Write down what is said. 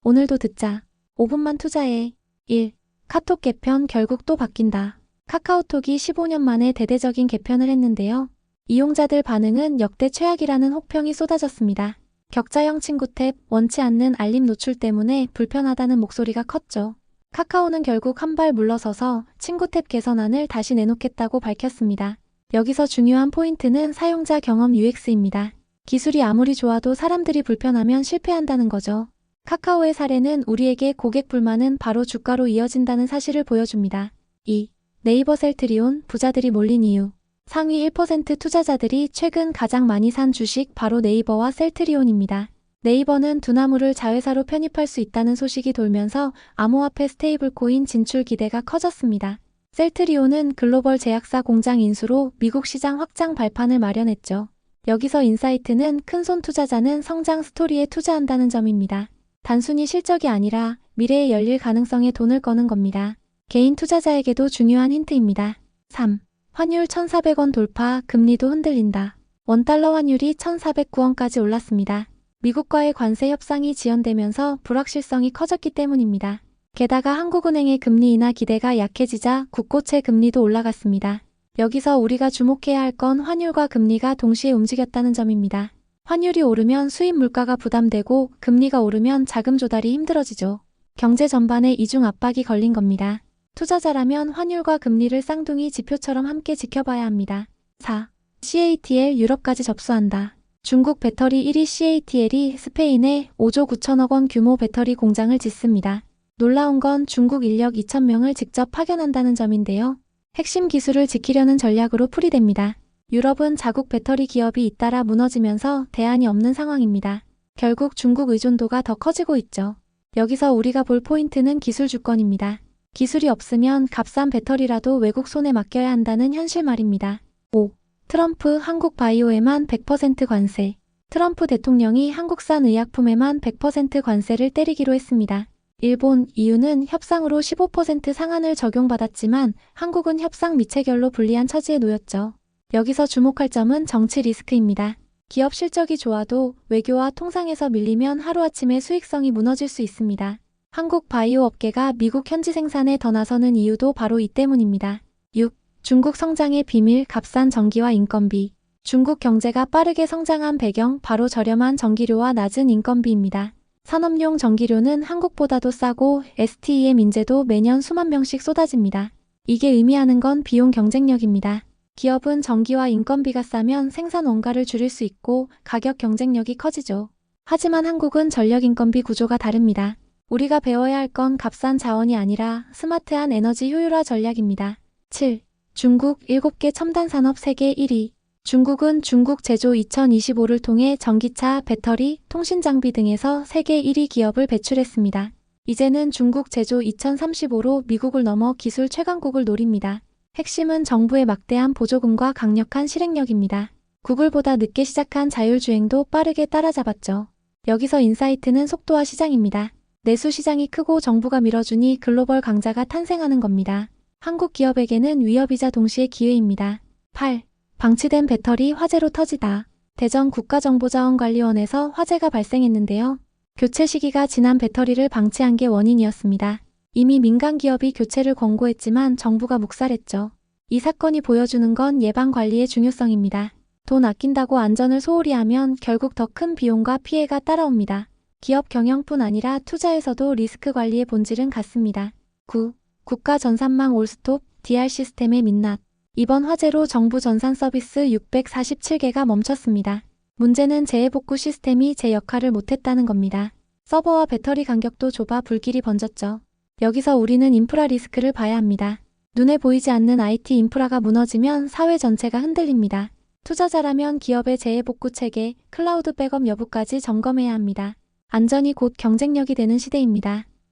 오늘도 듣자. 5분만 투자해. 1. 카톡 개편 결국 또 바뀐다. 카카오톡이 15년 만에 대대적인 개편을 했는데요. 이용자들 반응은 역대 최악이라는 혹평이 쏟아졌습니다. 격자형 친구 탭, 원치 않는 알림 노출 때문에 불편하다는 목소리가 컸죠. 카카오는 결국 한 발 물러서서 친구 탭 개선안을 다시 내놓겠다고 밝혔습니다. 여기서 중요한 포인트는 사용자 경험 UX입니다. 기술이 아무리 좋아도 사람들이 불편하면 실패한다는 거죠. 카카오의 사례는 우리에게 고객 불만은 바로 주가로 이어진다는 사실을 보여줍니다. 2. 네이버 셀트리온, 부자들이 몰린 이유. 상위 1% 투자자들이 최근 가장 많이 산 주식 바로 네이버와 셀트리온입니다. 네이버는 두나무를 자회사로 편입할 수 있다는 소식이 돌면서 암호화폐 스테이블코인 진출 기대가 커졌습니다. 셀트리온은 글로벌 제약사 공장 인수로 미국 시장 확장 발판을 마련했죠. 여기서 인사이트는 큰손 투자자는 성장 스토리에 투자한다는 점입니다. 단순히 실적이 아니라 미래에 열릴 가능성에 돈을 거는 겁니다. 개인 투자자에게도 중요한 힌트입니다. 3. 환율 1,400원 돌파, 금리도 흔들린다. 원달러 환율이 1,409원까지 올랐습니다. 미국과의 관세 협상이 지연되면서 불확실성이 커졌기 때문입니다. 게다가 한국은행의 금리 인하 기대가 약해지자 국고채 금리도 올라갔습니다. 여기서 우리가 주목해야 할 건 환율과 금리가 동시에 움직였다는 점입니다. 환율이 오르면 수입 물가가 부담되고 금리가 오르면 자금 조달이 힘들어지죠. 경제 전반에 이중 압박이 걸린 겁니다. 투자자라면 환율과 금리를 쌍둥이 지표처럼 함께 지켜봐야 합니다. 4. CATL 유럽까지 접수한다. 중국 배터리 1위 CATL이 스페인에 5조 9천억 원 규모 배터리 공장을 짓습니다. 놀라운 건 중국 인력 2,000명을 직접 파견한다는 점인데요. 핵심 기술을 지키려는 전략으로 풀이됩니다. 유럽은 자국 배터리 기업이 잇따라 무너지면서 대안이 없는 상황입니다. 결국 중국 의존도가 더 커지고 있죠. 여기서 우리가 볼 포인트는 기술 주권입니다. 기술이 없으면 값싼 배터리라도 외국 손에 맡겨야 한다는 현실 말입니다. 5. 트럼프 한국 바이오에만 100% 관세. 트럼프 대통령이 한국산 의약품에만 100% 관세를 때리기로 했습니다. 일본, EU는 협상으로 15% 상한을 적용받았지만 한국은 협상 미체결로 불리한 처지에 놓였죠. 여기서 주목할 점은 정치 리스크입니다. 기업 실적이 좋아도 외교와 통상에서 밀리면 하루아침에 수익성이 무너질 수 있습니다. 한국 바이오 업계가 미국 현지 생산에 더 나서는 이유도 바로 이 때문입니다. 6. 중국 성장의 비밀, 값싼 전기와 인건비. 중국 경제가 빠르게 성장한 배경, 바로 저렴한 전기료와 낮은 인건비입니다. 산업용 전기료는 한국보다도 싸고 STEM 인재도 매년 수만 명씩 쏟아집니다. 이게 의미하는 건 비용 경쟁력입니다. 기업은 전기와 인건비가 싸면 생산 원가를 줄일 수 있고 가격 경쟁력이 커지죠. 하지만 한국은 전력 인건비 구조가 다릅니다. 우리가 배워야 할 건 값싼 자원이 아니라 스마트한 에너지 효율화 전략입니다. 7. 중국 7개 첨단 산업 세계 1위. 중국은 중국 제조 2025를 통해 전기차, 배터리, 통신 장비 등에서 세계 1위 기업을 배출했습니다. 이제는 중국 제조 2035로 미국을 넘어 기술 최강국을 노립니다. 핵심은 정부의 막대한 보조금과 강력한 실행력입니다. 구글보다 늦게 시작한 자율주행도 빠르게 따라잡았죠. 여기서 인사이트는 속도와 시장입니다. 내수 시장이 크고 정부가 밀어주니 글로벌 강자가 탄생하는 겁니다. 한국 기업에게는 위협이자 동시에 기회입니다. 8. 방치된 배터리 화재로 터지다. 대전 국가정보자원관리원에서 화재가 발생했는데요. 교체 시기가 지난 배터리를 방치한 게 원인이었습니다. 이미 민간 기업이 교체를 권고했지만 정부가 묵살했죠. 이 사건이 보여주는 건 예방관리의 중요성입니다. 돈 아낀다고 안전을 소홀히 하면 결국 더 큰 비용과 피해가 따라옵니다. 기업 경영뿐 아니라 투자에서도 리스크 관리의 본질은 같습니다. 9. 국가 전산망 올스톱, DR 시스템의 민낯. 이번 화재로 정부 전산 서비스 647개가 멈췄습니다. 문제는 재해복구 시스템이 제 역할을 못했다는 겁니다. 서버와 배터리 간격도 좁아 불길이 번졌죠. 여기서 우리는 인프라 리스크를 봐야 합니다. 눈에 보이지 않는 IT 인프라가 무너지면 사회 전체가 흔들립니다. 투자자라면 기업의 재해복구 체계, 클라우드 백업 여부까지 점검해야 합니다. 안전이 곧 경쟁력이 되는 시대입니다.